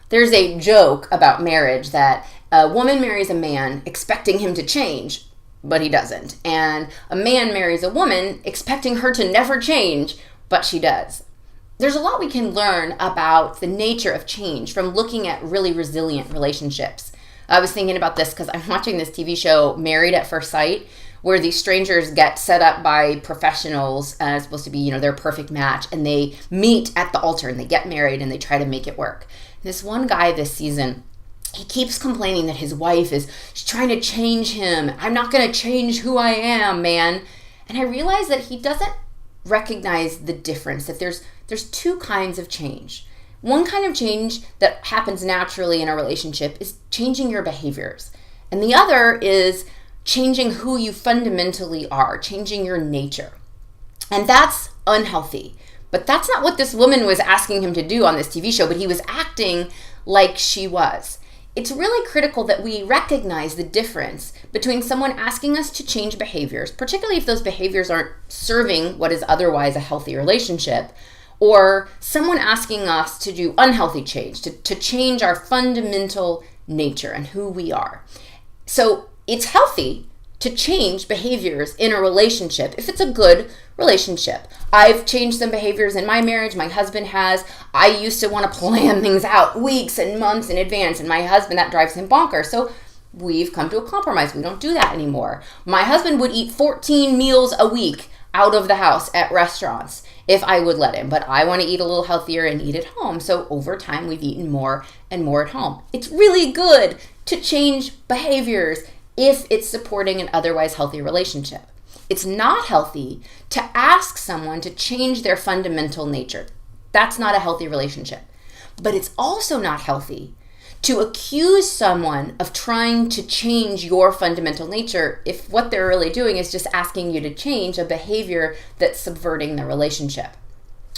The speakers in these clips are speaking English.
There's a joke about marriage that a woman marries a man expecting him to change, but he doesn't. And a man marries a woman expecting her to never change, but she does. There's a lot we can learn about the nature of change from looking at really resilient relationships. I was thinking about this because I'm watching this TV show, Married at First Sight, where these strangers get set up by professionals, it's supposed to be, their perfect match, and they meet at the altar and they get married and they try to make it work. And this one guy this season, he keeps complaining that his wife is trying to change him. I'm not going to change who I am, man. And I realized that he doesn't recognize the difference, that there's two kinds of change. One kind of change that happens naturally in a relationship is changing your behaviors. And the other is changing who you fundamentally are, changing your nature. And that's unhealthy. But that's not what this woman was asking him to do on this TV show, but he was acting like she was. It's really critical that we recognize the difference between someone asking us to change behaviors, particularly if those behaviors aren't serving what is otherwise a healthy relationship, or someone asking us to do unhealthy change, to change our fundamental nature and who we are. So it's healthy to change behaviors in a relationship if it's a good relationship. I've changed some behaviors in my marriage. My husband has. I used to want to plan things out weeks and months in advance, and my husband, that drives him bonkers. So we've come to a compromise. We don't do that anymore. My husband would eat 14 meals a week out of the house at restaurants if I would let him, but I want to eat a little healthier and eat at home. So over time, we've eaten more and more at home. It's really good to change behaviors if it's supporting an otherwise healthy relationship. It's not healthy to ask someone to change their fundamental nature. That's not a healthy relationship. But it's also not healthy to accuse someone of trying to change your fundamental nature if what they're really doing is just asking you to change a behavior that's subverting the relationship.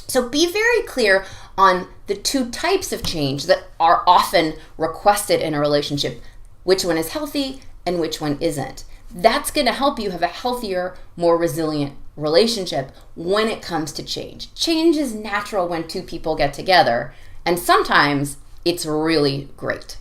So be very clear on the two types of change that are often requested in a relationship, which one is healthy and which one isn't. That's going to help you have a healthier, more resilient relationship when it comes to change. Change is natural when two people get together, and sometimes it's really great.